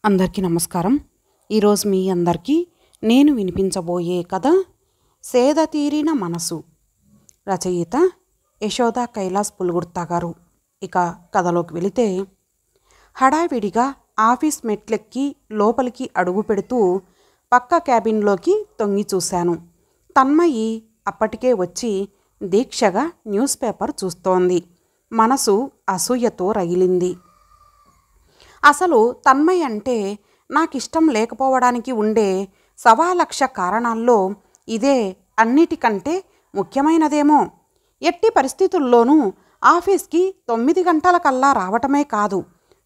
అందరికీ నమస్కారం. ఈరోజు మీ అందరికీ నేను వినిపించబోయే కథ సేద తీరిన మనసు. రచయిత యశోద కైలాస్ పులుగుర్తా గారు. ఇక కథలోకి వెళితే, హడావిడిగా ఆఫీస్ మెట్లెక్కి లోపలికి అడుగు పెడుతూ పక్క క్యాబిన్లోకి తొంగి చూశాను. తన్మయి అప్పటికే వచ్చి దీక్షగా న్యూస్ పేపర్ చూస్తోంది. మనసు అసూయతో రగిలింది. అసలు తన్మయ్ అంటే నాకిష్టం లేకపోవడానికి ఉండే 1,00,000 కారణాల్లో ఇదే అన్నిటికంటే ముఖ్యమైనదేమో. ఎట్టి పరిస్థితుల్లోనూ ఆఫీస్కి 9 గంటలకల్లా రావటమే కాదు,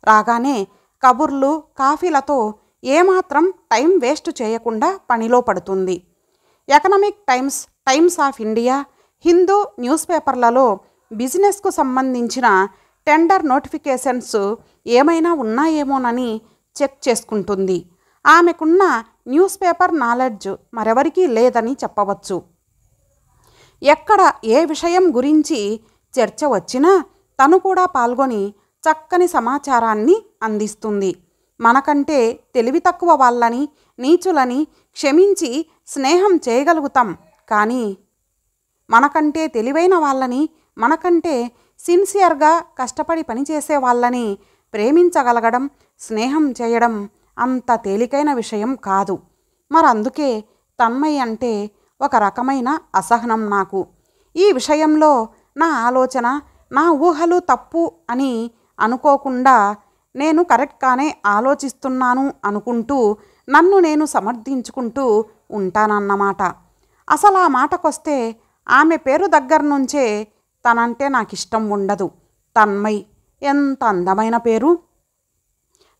రాగానే కబుర్లు కాఫీలతో ఏమాత్రం టైం వేస్ట్ చేయకుండా పనిలో పడుతుంది. Economic times, times of India, Hindu news పేపర్లలో బిజినెస్కు సంబంధించిన టెండర్ నోటిఫికేషన్స్ ఏమైనా ఉన్నాయేమోనని చెక్ చేసుకుంటుంది. ఆమెకున్న న్యూస్ పేపర్ నాలెడ్జ్ మరెవరికీ లేదని చెప్పవచ్చు. ఎక్కడ ఏ విషయం గురించి చర్చ వచ్చినా తను కూడా పాల్గొని చక్కని సమాచారాన్ని అందిస్తుంది. మనకంటే తెలివి తక్కువ వాళ్ళని, నీచులని క్షమించి స్నేహం చేయగలుగుతాం, కానీ మనకంటే తెలివైన వాళ్ళని, మనకంటే సిన్సియర్గా కష్టపడి పనిచేసే వాళ్ళని ప్రేమించగలగడం, స్నేహం చేయడం అంత తేలికైన విషయం కాదు. మరందుకే తన్మయ్ అంటే ఒక రకమైన అసహనం నాకు. ఈ విషయంలో నా ఆలోచన, నా ఊహలు తప్పు అని అనుకోకుండా నేను కరెక్ట్గానే ఆలోచిస్తున్నాను అనుకుంటూ నన్ను నేను సమర్థించుకుంటూ ఉంటానన్నమాట. అసలు ఆ మాటకొస్తే ఆమె పేరు దగ్గర నుంచే తనంటే నాకిష్టం ఉండదు. తన్మయ్ ఎంత అందమైన పేరు.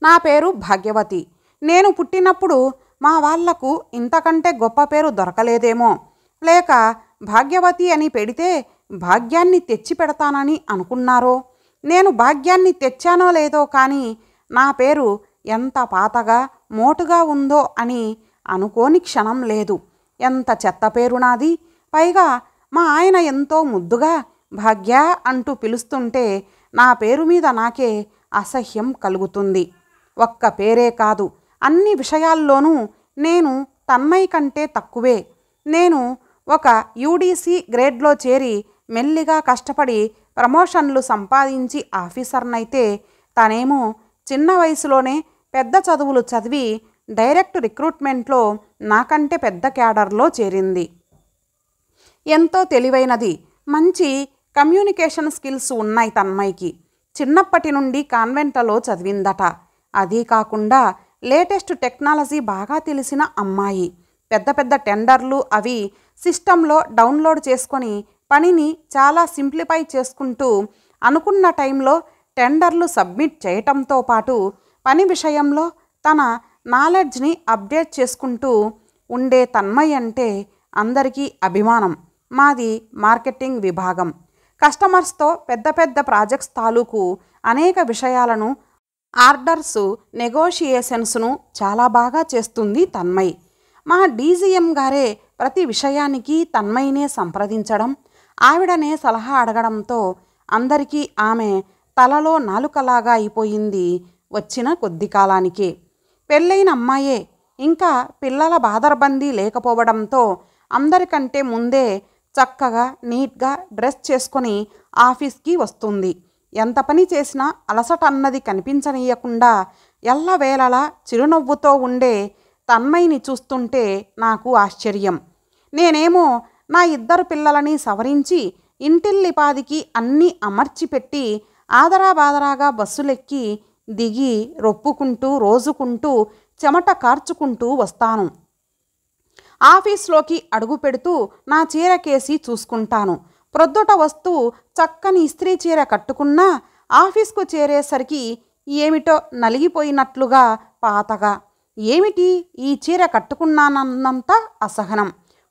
నా పేరు భాగ్యవతి. నేను పుట్టినప్పుడు మా వాళ్లకు ఇంతకంటే గొప్ప పేరు దొరకలేదేమో, లేక భాగ్యవతి అని పెడితే భాగ్యాన్ని తెచ్చి పెడతానని అనుకున్నారో. నేను భాగ్యాన్ని తెచ్చానో లేదో కానీ నా పేరు ఎంత పాతగా మోటుగా ఉందో అని అనుకోని క్షణం లేదు. ఎంత చెత్త పేరు నాది. పైగా మా ఆయన ఎంతో ముద్దుగా భాగ్య అంటూ పిలుస్తుంటే నా పేరు మీద నాకే అసహ్యం కలుగుతుంది. ఒక్క పేరే కాదు, అన్ని విషయాల్లోనూ నేను తన్మయ్ కంటే తక్కువే. నేను ఒక యూడీసీ గ్రేడ్లో చేరి మెల్లిగా కష్టపడి ప్రమోషన్లు సంపాదించి ఆఫీసర్నైతే తనేమో చిన్న వయసులోనే పెద్ద చదువులు చదివి డైరెక్ట్ రిక్రూట్మెంట్లో నాకంటే పెద్ద క్యాడర్లో చేరింది. ఎంతో తెలివైనది, మంచి కమ్యూనికేషన్ స్కిల్స్ ఉన్నాయి తన్మయ్కి. చిన్నప్పటి నుండి కాన్వెంట్లలో చదివిందట. అదీ కాకుండా లేటెస్ట్ టెక్నాలజీ బాగా తెలిసిన అమ్మాయి. పెద్ద పెద్ద టెండర్లు అవి సిస్టంలో డౌన్లోడ్ చేసుకొని పనిని చాలా సింప్లిఫై చేసుకుంటూ అనుకున్న టైంలో టెండర్లు సబ్మిట్ చేయటంతో పాటు పని విషయంలో తన నాలెడ్జ్ని అప్డేట్ చేసుకుంటూ ఉండే తన్మయ్ అంటే అందరికీ అభిమానం. మాది మార్కెటింగ్ విభాగం. కస్టమర్స్తో పెద్ద పెద్ద ప్రాజెక్ట్స్ తాలూకు అనేక విషయాలను, ఆర్డర్స్ నెగోషియేషన్స్ను చాలా బాగా చేస్తుంది తన్మయ్. మా డీజీఎం గారే ప్రతి విషయానికి తన్మయ్నే సంప్రదించడం, ఆవిడనే సలహా అడగడంతో అందరికీ ఆమె తలలో నాలుకలాగా అయిపోయింది వచ్చిన కొద్ది కాలానికే. పెళ్ళైన అమ్మాయే, ఇంకా పిల్లల బాదరబందీ లేకపోవడంతో అందరికంటే ముందే చక్కగా నీట్గా డ్రెస్ చేసుకొని ఆఫీస్కి వస్తుంది. ఎంత పని చేసినా అలసట అన్నది కనిపించనీయకుండా ఎల్లవేళలా చిరునవ్వుతో ఉండే తన్మయ్ని చూస్తుంటే నాకు ఆశ్చర్యం. నేనేమో నా 2 పిల్లలని సవరించి ఇంటిల్లిపాదికి అన్నీ అమర్చిపెట్టి ఆదరాబాదరాగా బస్సులెక్కి దిగి రొప్పుకుంటూ రోజుకుంటూ చెమట కార్చుకుంటూ వస్తాను. ఆఫీస్లోకి అడుగు పెడుతూ నా చీర కేసి చూసుకుంటాను. ప్రొద్దుట వస్తూ చక్కని ఇస్త్రీ చీర కట్టుకున్నా ఆఫీస్కు చేరేసరికి ఏమిటో నలిగిపోయినట్లుగా పాతగా, ఏమిటి ఈ చీర కట్టుకున్నానన్నంత అసహనం,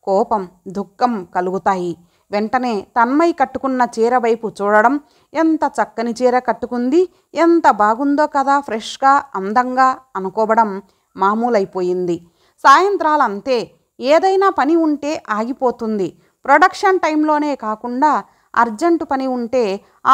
కోపం, దుఃఖం కలుగుతాయి. వెంటనే తన్మయ్ కట్టుకున్న చీర వైపు చూడడం, ఎంత చక్కని చీర కట్టుకుంది, ఎంత బాగుందో కదా, ఫ్రెష్గా అందంగా అనుకోవడం మామూలైపోయింది. సాయంత్రాలంతే. ఏదైనా పని ఉంటే ఆగిపోతుంది. ప్రొడక్షన్ టైంలోనే కాకుండా అర్జెంటు పని ఉంటే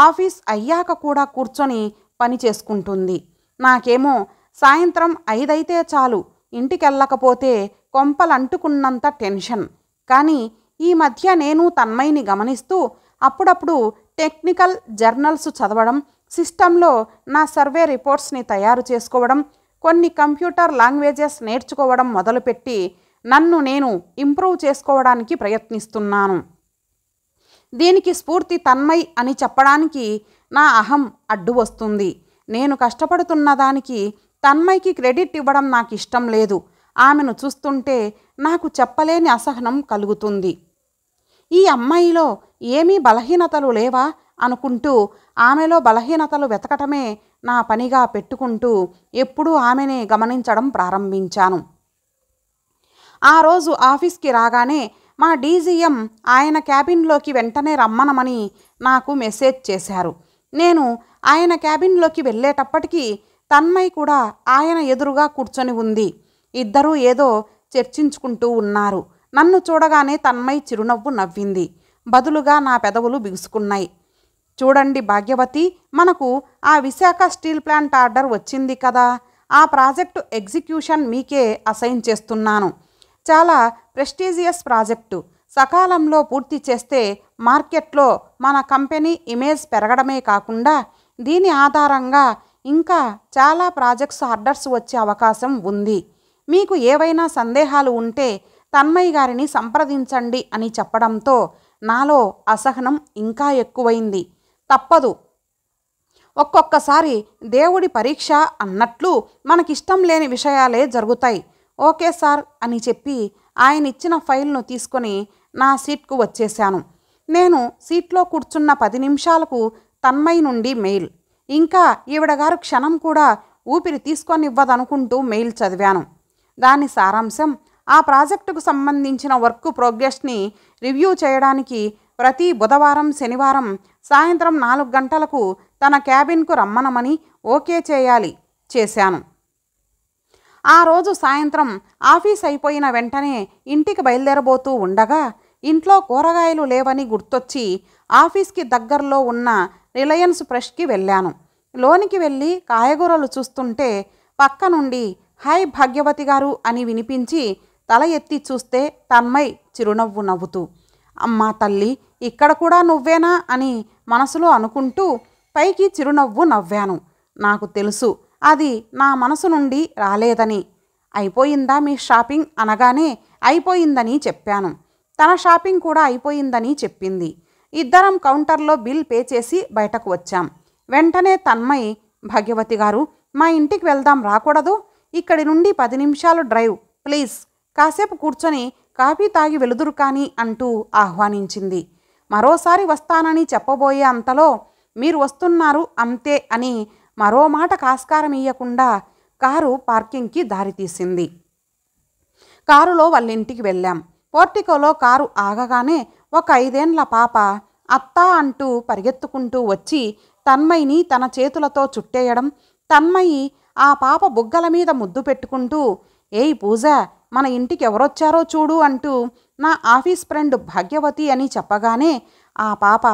ఆఫీస్ అయ్యాక కూడా కూర్చొని పని చేసుకుంటుంది. నాకేమో సాయంత్రం 5 అయితే చాలు, ఇంటికెళ్ళకపోతే కొంపలంటుకున్నంత టెన్షన్. కానీ ఈ మధ్య నేను తన్మయిని గమనిస్తూ అప్పుడప్పుడు టెక్నికల్ జర్నల్స్ చదవడం, సిస్టంలో నా సర్వే రిపోర్ట్స్ని తయారు చేసుకోవడం, కొన్ని కంప్యూటర్ లాంగ్వేజెస్ నేర్చుకోవడం మొదలుపెట్టి నన్ను నేను ఇంప్రూవ్ చేసుకోవడానికి ప్రయత్నిస్తున్నాను. దీనికి స్ఫూర్తి తన్మయ్ అని చెప్పడానికి నా అహం అడ్డు వస్తుంది. నేను కష్టపడుతున్న దానికి తన్మయ్కి క్రెడిట్ ఇవ్వడం నాకు ఇష్టం లేదు. ఆమెను చూస్తుంటే నాకు చెప్పలేని అసహనం కలుగుతుంది. ఈ అమ్మాయిలో ఏమీ బలహీనతలు లేవా అనుకుంటూ ఆమెలో బలహీనతలు వెతకటమే నా పనిగా పెట్టుకుంటూ ఎప్పుడూ ఆమెనే గమనించడం ప్రారంభించాను. ఆ రోజు ఆఫీస్కి రాగానే మా డీజీఎం ఆయన క్యాబిన్లోకి వెంటనే రమ్మనమని నాకు మెసేజ్ చేశారు. నేను ఆయన క్యాబిన్లోకి వెళ్ళేటప్పటికీ తన్మయ్ కూడా ఆయన ఎదురుగా కూర్చొని ఉంది. ఇద్దరూ ఏదో చర్చించుకుంటూ ఉన్నారు. నన్ను చూడగానే తన్మయ్ చిరునవ్వు నవ్వింది. బదులుగా నా పెదవులు బిగుసుకున్నాయి. చూడండి భాగ్యవతి, మనకు ఆ విశాఖ స్టీల్ ప్లాంట్ ఆర్డర్ వచ్చింది కదా, ఆ ప్రాజెక్టు ఎగ్జిక్యూషన్ మీకే అసైన్ చేస్తున్నాను. చాలా ప్రెస్టీజియస్ ప్రాజెక్టు. సకాలంలో పూర్తి చేస్తే మార్కెట్లో మన కంపెనీ ఇమేజ్ పెరగడమే కాకుండా దీని ఆధారంగా ఇంకా చాలా ప్రాజెక్ట్స్ ఆర్డర్స్ వచ్చే అవకాశం ఉంది. మీకు ఏవైనా సందేహాలు ఉంటే తన్మయ్ గారిని సంప్రదించండి అని చెప్పడంతో నాలో అసహనం ఇంకా ఎక్కువైంది. తప్పదు, ఒక్కొక్కసారి దేవుడి పరీక్ష అన్నట్లు మనకిష్టం లేని విషయాలే జరుగుతాయి. ఓకే సార్ అని చెప్పి ఆయన ఇచ్చిన ఫైల్ను తీసుకొని నా సీట్కు వచ్చేశాను. నేను సీట్లో కూర్చున్న 10 నిమిషాలకు తన్మయ్ నుండి మెయిల్. ఇంకా ఈవిడగారు క్షణం కూడా ఊపిరి తీసుకొనివ్వదనుకుంటూ మెయిల్ చదివాను. దాని సారాంశం, ఆ ప్రాజెక్టుకు సంబంధించిన వర్క్ ప్రోగ్రెస్ని రివ్యూ చేయడానికి ప్రతి బుధవారం శనివారం సాయంత్రం 4 గంటలకు తన క్యాబిన్కు రమ్మనమని ఓకే చేశాను. ఆ రోజు సాయంత్రం ఆఫీస్ అయిపోయిన వెంటనే ఇంటికి బయలుదేరబోతూ ఉండగా ఇంట్లో కూరగాయలు లేవని గుర్తొచ్చి ఆఫీస్కి దగ్గరలో ఉన్న రిలయన్స్ ఫ్రెష్కి వెళ్ళాను. లోనికి వెళ్ళి కాయగూరలు చూస్తుంటే పక్క నుండి హాయ్ భాగ్యవతి గారు అని వినిపించి తల ఎత్తి చూస్తే తన్మయ్ చిరునవ్వు నవ్వుతూ, అమ్మా తల్లి, ఇక్కడ కూడా నువ్వేనా అని మనసులో అనుకుంటూ పైకి చిరునవ్వు నవ్వాను. నాకు తెలుసు అది నా మనసు నుండి రాలేదని. అయిపోయిందా మీ షాపింగ్ అనగానే అయిపోయిందని చెప్పాను. తన షాపింగ్ కూడా అయిపోయిందని చెప్పింది. ఇద్దరం కౌంటర్లో బిల్ పే చేసి బయటకు వచ్చాం. వెంటనే తన్మయ్, భాగ్యవతి గారు, మా ఇంటికి వెళ్దాం రాకూడదు? ఇక్కడి నుండి 10 నిమిషాలు డ్రైవ్, ప్లీజ్ కాసేపు కూర్చొని కాఫీ తాగి వెలుదురు కానీ అంటూ ఆహ్వానించింది. మరోసారి వస్తానని చెప్పబోయే అంతలో మీరు వస్తున్నారు అంతే అని మరో మాట కాస్కారం ఇయ్యకుండా కారు పార్కింగ్కి దారితీసింది. కారులో వాళ్ళ ఇంటికి వెళ్ళాం. పోర్టికోలో కారు ఆగగానే ఒక 5 ఏండ్ల పాప అత్తా అంటూ పరిగెత్తుకుంటూ వచ్చి తన్మయ్ని తన చేతులతో చుట్టేయడం, తన్మయి ఆ పాప బుగ్గల మీద ముద్దు పెట్టుకుంటూ, ఏయ్ పూజ, మన ఇంటికి ఎవరొచ్చారో చూడు అంటూ నా ఆఫీస్ ఫ్రెండ్ భాగ్యవతి అని చెప్పగానే ఆ పాప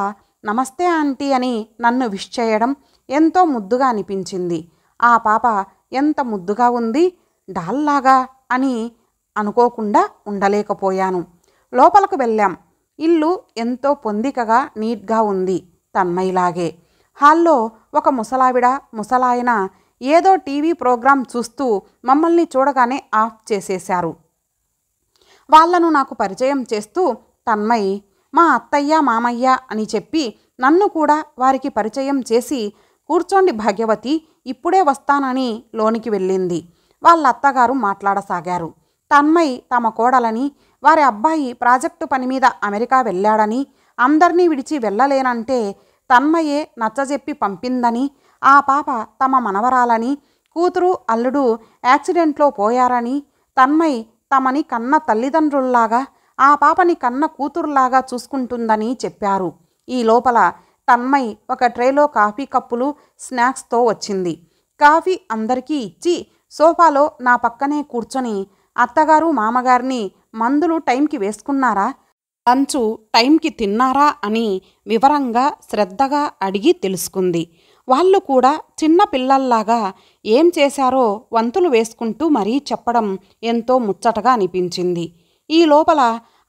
నమస్తే ఆంటీ అని నన్ను విష్ చేయడం ఎంతో ముద్దుగా అనిపించింది. ఆ పాప ఎంత ముద్దుగా ఉంది, డాల్లాగా అని అనుకోకుండా ఉండలేకపోయాను. లోపలకు వెళ్ళాం. ఇల్లు ఎంతో పొందికగా నీట్గా ఉంది, తన్మయ్లాగే. హాల్లో ఒక ముసలాయన ఏదో టీవీ ప్రోగ్రాం చూస్తూ మమ్మల్ని చూడగానే ఆఫ్ చేసేశారు. వాళ్లను నాకు పరిచయం చేస్తూ తన్మయ్, మా అత్తయ్య మామయ్య అని చెప్పి నన్ను కూడా వారికి పరిచయం చేసి కూర్చోండి భాగ్యవతి, ఇప్పుడే వస్తానని లోనికి వెళ్ళింది. వాళ్ళ అత్తగారు మాట్లాడసాగారు. తన్మయ్ తమ కోడలని, వారి అబ్బాయి ప్రాజెక్టు పని మీద అమెరికా వెళ్ళాడని, అందరినీ విడిచి వెళ్ళలేనంటే తన్మయే నచ్చజెప్పి పంపిందని, ఆ పాప తమ మనవరాలని, కూతురు అల్లుడు యాక్సిడెంట్లో పోయారని, తన్మయ్ తమని కన్న తల్లిదండ్రుల్లాగా ఆ పాపని కన్న కూతురులాగా చూసుకుంటుందని చెప్పారు. ఈ లోపల తన్మయ్ ఒక ట్రేలో కాఫీ కప్పులు స్నాక్స్తో వచ్చింది. కాఫీ అందరికీ ఇచ్చి సోఫాలో నా పక్కనే కూర్చొని, అత్తగారు మామగారిని మందులు టైంకి వేసుకున్నారా, లంచు టైంకి తిన్నారా అని వివరంగా శ్రద్ధగా అడిగి తెలుసుకుంది. వాళ్ళు కూడా చిన్న పిల్లల్లాగా ఏం చేశారో వంతులు వేసుకుంటూ మరీ చెప్పడం ఎంతో ముచ్చటగా అనిపించింది. ఈ లోపల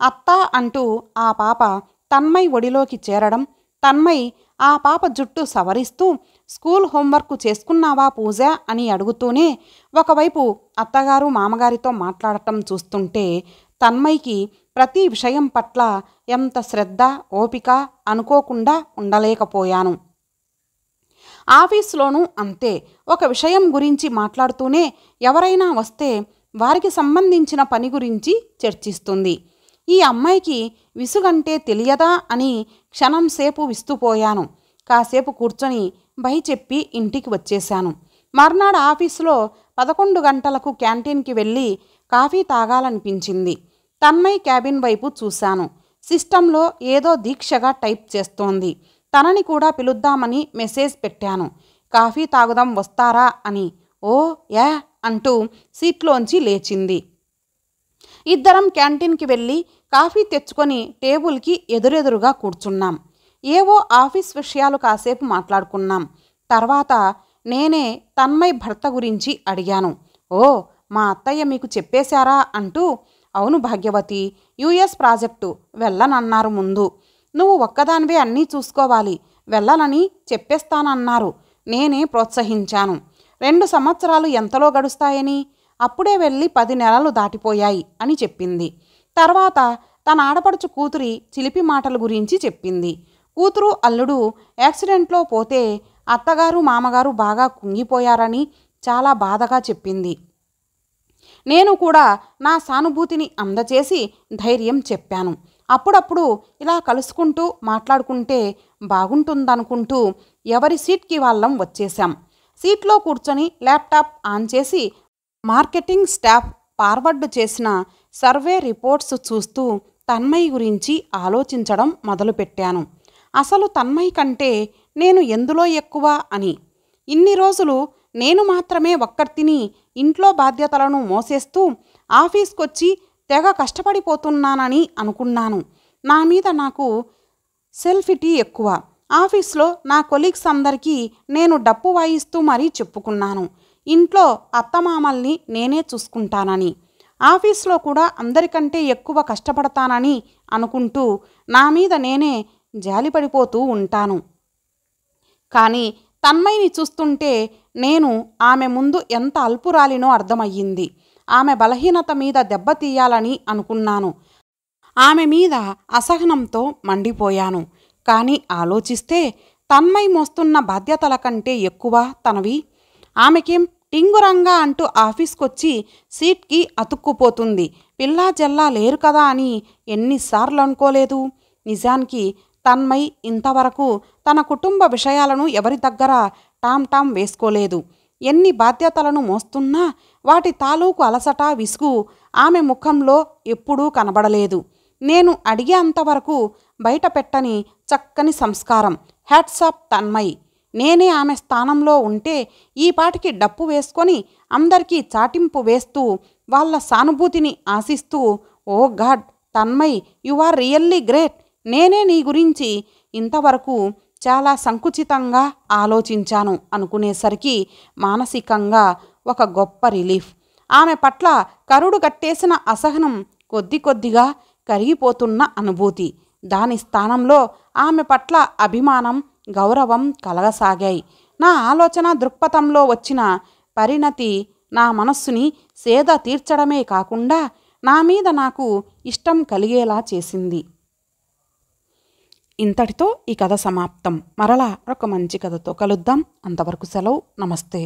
అత్త అంటూ ఆ పాప తన్మయ్ ఒడిలోకి చేరడం, తన్మయ్ ఆ పాప జుట్టు సవరిస్తూ స్కూల్ హోంవర్క్ చేసుకున్నావా పూజ అని అడుగుతూనే ఒకవైపు అత్తగారు మామగారితో మాట్లాడటం చూస్తుంటే తన్మయ్కి ప్రతి విషయం పట్ల ఎంత శ్రద్ధ ఓపిక అనుకోకుండా ఉండలేకపోయాను. ఆఫీస్లోనూ అంతే. ఒక విషయం గురించి మాట్లాడుతూనే ఎవరైనా వస్తే వారికి సంబంధించిన పని గురించి చర్చిస్తుంది. ఈ అమ్మాయికి విసుగంటే తెలియదా అని క్షణంసేపు విస్తుపోయాను. కాసేపు కూర్చొని బై చెప్పి ఇంటికి వచ్చేశాను. మర్నాడు ఆఫీసులో 11 గంటలకు క్యాంటీన్కి వెళ్ళి కాఫీ తాగాలనిపించింది. తన్మయ్ క్యాబిన్ వైపు చూశాను. సిస్టంలో ఏదో దీక్షగా టైప్ చేస్తోంది. తనని కూడా పిలుద్దామని మెసేజ్ పెట్టాను. కాఫీ తాగుదాం వస్తారా అని. ఓ యా అంటూ సీట్లోంచి లేచింది. ఇద్దరం క్యాంటీన్కి వెళ్ళి కాఫీ తెచ్చుకొని టేబుల్కి ఎదురెదురుగా కూర్చున్నాం. ఏవో ఆఫీస్ విషయాలు కాసేపు మాట్లాడుకున్నాం. తర్వాత నేనే తన్మయ్ భర్త గురించి అడిగాను. ఓ మా అత్తయ్య మీకు చెప్పేశారా అంటూ, అవును భాగ్యవతి, యుఎస్ ప్రాజెక్టు వెళ్ళనన్నారు. ముందు నువ్వు ఒక్కదానివే అన్నీ చూసుకోవాలి, వెళ్ళనని చెప్పేస్తానన్నారు. నేనే ప్రోత్సహించాను. 2 సంవత్సరాలు ఎంతలో గడుస్తాయని, అప్పుడే వెళ్ళి 10 నెలలు దాటిపోయాయి అని చెప్పింది. తర్వాత తన ఆడపడుచు కూతురి చిలిపి మాటల గురించి చెప్పింది. కూతురు అల్లుడు యాక్సిడెంట్లో పోతే అత్తగారు మామగారు బాగా కుంగిపోయారని చాలా బాధగా చెప్పింది. నేను కూడా నా సానుభూతిని అందచేసి ధైర్యం చెప్పాను. అప్పుడప్పుడు ఇలా కలుసుకుంటూ మాట్లాడుకుంటే బాగుంటుందనుకుంటూ ఎవరి సీట్కి వాళ్ళం వచ్చేశాం. సీట్లో కూర్చొని ల్యాప్టాప్ ఆన్ చేసి మార్కెటింగ్ స్టాఫ్ ఫార్వర్డ్ చేసిన సర్వే రిపోర్ట్స్ చూస్తూ తన్మయ్ గురించి ఆలోచించడం మొదలుపెట్టాను. అసలు తన్మయ్ కంటే నేను ఎందులో ఎక్కువ అని. ఇన్ని రోజులు నేను మాత్రమే ఒక్కర్తిని ఇంట్లో బాధ్యతలను మోసేస్తూ ఆఫీస్కొచ్చి తెగ కష్టపడిపోతున్నానని అనుకున్నాను. నా మీద నాకు సెల్ఫిటీ ఎక్కువ. ఆఫీస్లో నా కొలీగ్స్ అందరికీ నేను డప్పు వాయిస్తూ మరీ చెప్పుకున్నాను, ఇంట్లో అత్తమామల్ని నేనే చూసుకుంటానని. ఆఫీస్లో కూడా అందరికంటే ఎక్కువ కష్టపడతానని అనుకుంటూ నా మీద నేనే జాలిపడిపోతూ ఉంటాను. కానీ తన్మయ్ని చూస్తుంటే నేను ఆమె ముందు ఎంత అల్పురాలినో అర్థమయ్యింది. ఆమె బలహీనత మీద దెబ్బతీయాలని అనుకున్నాను. ఆమె మీద అసహనంతో మండిపోయాను. కానీ ఆలోచిస్తే తన్మయ్ మోస్తున్న బాధ్యతల కంటే ఎక్కువ తనవి. ఆమెకేం టింగురంగా అంటూ ఆఫీస్కొచ్చి సీట్కి అతుక్కుపోతుంది. పిల్లా జల్లా లేరు కదా అని ఎన్నిసార్లు అనుకోలేదు. నిజానికి తన్మయ్ ఇంతవరకు తన కుటుంబ విషయాలను ఎవరి దగ్గర టామ్ వేసుకోలేదు. ఎన్ని బాధ్యతలను మోస్తున్నా వాటి తాలూకు అలసట విసుగు ఆమె ముఖంలో ఎప్పుడూ కనబడలేదు. నేను అడిగే అంతవరకు బయట పెట్టని చక్కని సంస్కారం. Hats off Tanmay. నేనే ఆమె స్థానంలో ఉంటే ఈ పాటికి డప్పు వేసుకొని అందరికీ చాటింపు వేస్తూ వాళ్ళ సానుభూతిని ఆశిస్తూ, oh god Tanmay, you are really great, నేనే నీ గురించి ఇంతవరకు చాలా సంకుచితంగా ఆలోచించాను అనుకునేసరికి మానసికంగా ఒక గొప్ప రిలీఫ్. ఆమె పట్ల కరుడు గట్టేసిన అసహనం కొద్దిగా కరిగిపోతున్న అనుభూతి. దాని స్థానంలో ఆమె పట్ల అభిమానం, గౌరవం కలగసాగాయి. నా ఆలోచన దృక్పథంలో వచ్చిన పరిణతి నా మనస్సుని సేద తీర్చడమే కాకుండా నా మీద నాకు ఇష్టం కలిగేలా చేసింది. ఇంతటితో ఈ కథ సమాప్తం. మరలా ఒక మంచి కథతో కలుద్దాం. అంతవరకు సెలవు. నమస్తే.